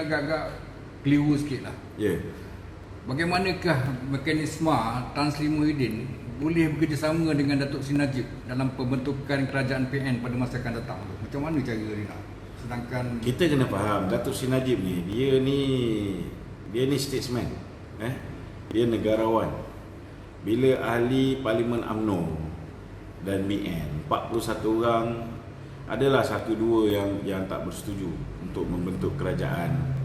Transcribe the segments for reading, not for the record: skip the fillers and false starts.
agak-agak keliru sikit lah. Bagaimanakah mekanisme Tan Sri Muhyiddin boleh bekerjasama dengan Datuk Seri Najib dalam pembentukan kerajaan PN pada masa akan datang? Macam mana cara dia nak? Sedangkan kita kena faham Datuk Seri Najib ni, dia ni statesman. Dia negarawan. Bila ahli Parlimen UMNO dan BN 41 orang, adalah 1-2 yang tak bersetuju untuk membentuk kerajaan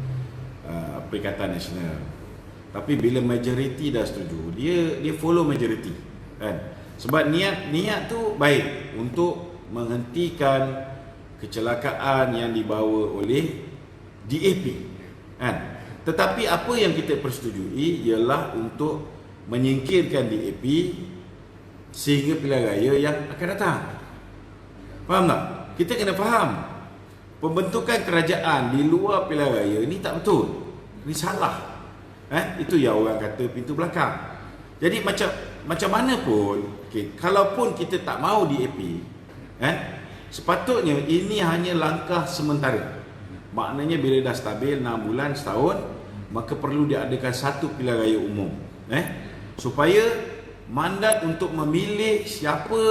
Perikatan Nasional. Tapi bila majoriti dah setuju, dia follow majoriti, kan? Sebab niat tu baik untuk menghentikan kecelakaan yang dibawa oleh DAP, kan? Tetapi apa yang kita persetujui ialah untuk menyingkirkan DAP sehingga pilihan raya yang akan datang. Faham tak? Kita kena faham, pembentukan kerajaan di luar pilihan raya ni tak betul. Ini salah. Itu yang orang kata pintu belakang. Jadi macam mana pun, kalaupun kita tak mahu DAP, sepatutnya ini hanya langkah sementara. Maknanya bila dah stabil 6 bulan, setahun, maka perlu diadakan satu pilihan raya umum, supaya mandat untuk memilih siapa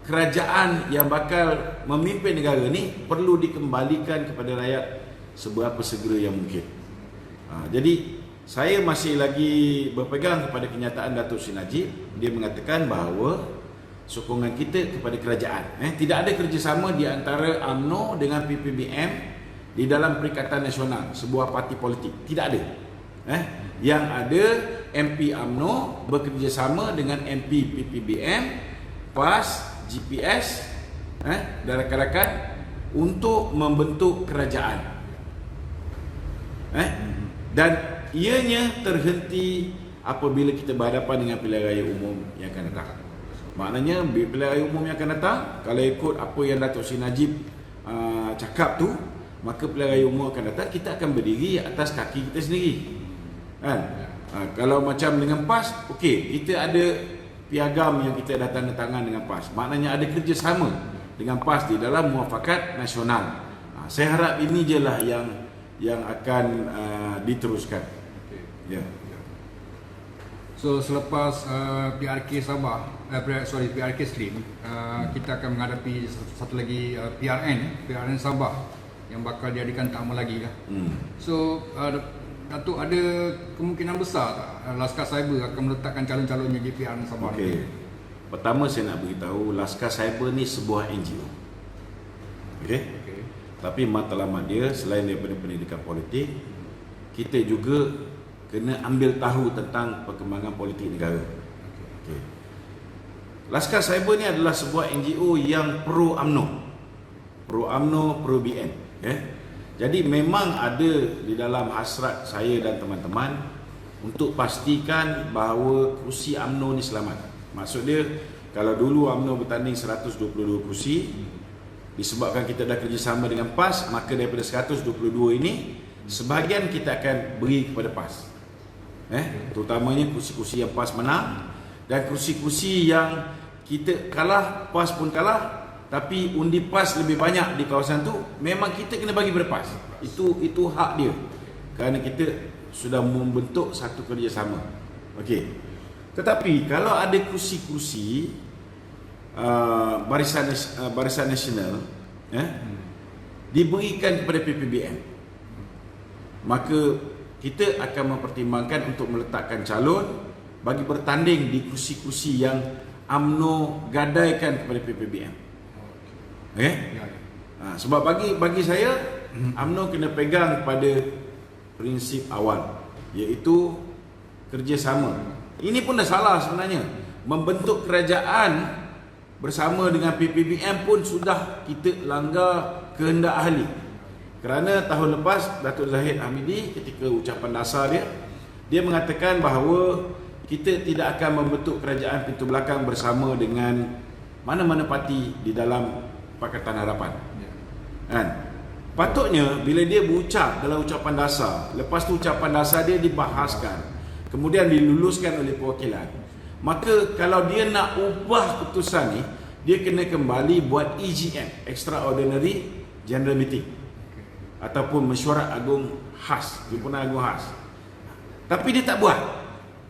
kerajaan yang bakal memimpin negara ni perlu dikembalikan kepada rakyat seberapa segera yang mungkin. Jadi saya masih lagi berpegang kepada kenyataan Datuk Seri Najib. Dia mengatakan bahawa sokongan kita kepada kerajaan, tidak ada kerjasama di antara UMNO dengan PPBM di dalam Perikatan Nasional, sebuah parti politik. Tidak ada. Yang ada MP UMNO bekerjasama dengan MP PPBM, PAS, GPS dan rakan-rakan untuk membentuk kerajaan. Dan ianya terhenti apabila kita berhadapan dengan pilihan raya umum yang akan datang. Maknanya pilihan raya umum yang akan datang, kalau ikut apa yang Datuk Seri Najib cakap tu, maka pilihan raya umum akan datang, kita akan berdiri atas kaki kita sendiri, kan? Kalau macam dengan PAS, okey, kita ada piagam yang kita dah tanda tangan dengan PAS. Maknanya ada kerjasama dengan PAS di dalam muafakat nasional. Saya harap ini je lah yang akan diteruskan. So selepas PRK Sabah, PRK Slim, kita akan menghadapi satu lagi PRN Sabah yang bakal diadakan tak lama lagi lah. So Datuk, ada kemungkinan besar tak Laskar Cyber akan meletakkan calon-calonnya di PRN Sabah? Pertama saya nak beritahu, Laskar Cyber ni sebuah NGO. Tapi matlamat dia selain daripada pendidikan politik, kita juga kena ambil tahu tentang perkembangan politik negara. Laskar Cyber ni adalah sebuah NGO yang pro UMNO, pro BN. Jadi memang ada di dalam hasrat saya dan teman-teman untuk pastikan bahawa kursi UMNO ni selamat. Maksud dia, kalau dulu UMNO bertanding 122 kursi, disebabkan kita dah kerjasama dengan PAS, maka daripada 122 ini, sebahagian kita akan beri kepada PAS. Terutamanya kursi-kursi yang PAS menang, dan kursi-kursi yang kita kalah, PAS pun kalah, tapi undi PAS lebih banyak di kawasan tu, memang kita kena bagi kepada PAS. Itu hak dia, kerana kita sudah membentuk satu kerjasama. Tetapi kalau ada kursi-kursi Barisan Nasional diberikan kepada PPBM, maka kita akan mempertimbangkan untuk meletakkan calon bagi bertanding di kursi-kursi yang UMNO gadaikan kepada PPBM. Sebab bagi saya, UMNO kena pegang pada prinsip awal, iaitu kerjasama. Ini pun dah salah sebenarnya. Membentuk kerajaan bersama dengan PPBM pun sudah kita langgar kehendak ahli. Kerana tahun lepas Datuk Zahid Hamidi ketika ucapan dasar dia mengatakan bahawa kita tidak akan membentuk kerajaan pintu belakang bersama dengan mana-mana parti di dalam Pakatan Harapan. Patutnya bila dia berucap dalam ucapan dasar, lepas tu ucapan dasar dia dibahaskan, kemudian diluluskan oleh perwakilan, maka kalau dia nak ubah keputusan ni, dia kena kembali buat EGM, Extraordinary General Meeting. ataupun mesyuarat agung khas, Himpunan Agung khas. Tapi dia tak buat.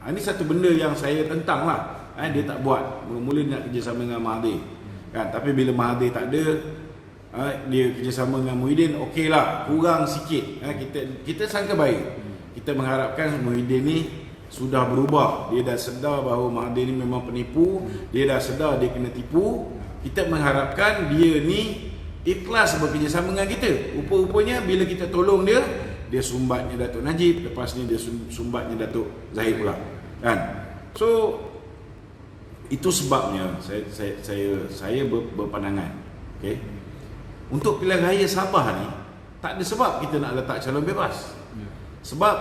Ini satu benda yang saya tentang lah. Dia tak buat. Mula-mula nak kerjasama dengan Mahathir. Kan? Tapi bila Mahathir tak ada, dia kerjasama dengan Muhyiddin, okey lah, kurang sikit. Kita sangka baik. Kita mengharapkan Muhyiddin ni sudah berubah. Dia dah sedar bahawa Mahathir ni memang penipu. Dia dah sedar dia kena tipu. Kita mengharapkan dia ni ikhlas bekerjasama dengan kita. Rupa-rupanya bila kita tolong dia, dia sumbatnya Datuk Najib, lepas ni dia sumbatnya Datuk Zahid pula. Kan? So itu sebabnya saya berpandangan, okey. Untuk pilihan raya Sabah ni tak ada sebab kita nak letak calon bebas. Sebab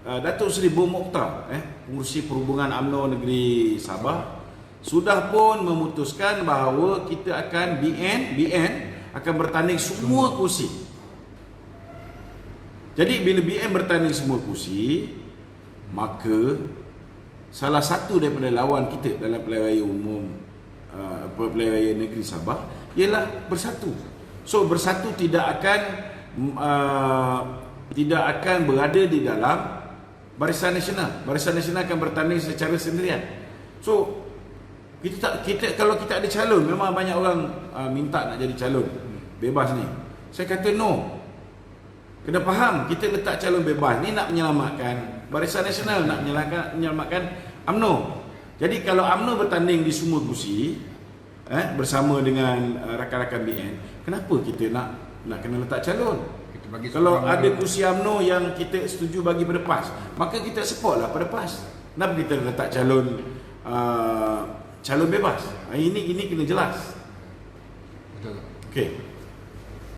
Datuk Seri Bom Mokhtar, Pengerusi Perhubungan UMNO Negeri Sabah, sudah pun memutuskan bahawa kita akan BN akan bertanding semua kursi. Jadi bila BN bertanding semua kursi, maka salah satu daripada lawan kita dalam pilihan raya umum, pilihan raya negeri Sabah ialah Bersatu. So Bersatu tidak akan berada di dalam Barisan Nasional. Barisan Nasional akan bertanding secara sendirian. So kita kalau kita ada calon, memang banyak orang minta nak jadi calon bebas ni. Saya kata no. Kena faham, kita letak calon bebas ni nak menyelamatkan Barisan Nasional, nak menyelamatkan UMNO. Jadi kalau UMNO bertanding di semua kursi bersama dengan rakan-rakan BN, kenapa kita nak kena letak calon? Kita bagi kalau ada kursi UMNO yang kita setuju bagi pada PAS, maka kita support lah pada PAS. Kenapa kita letak calon bebas? Ini kena jelas. Betul. Okey.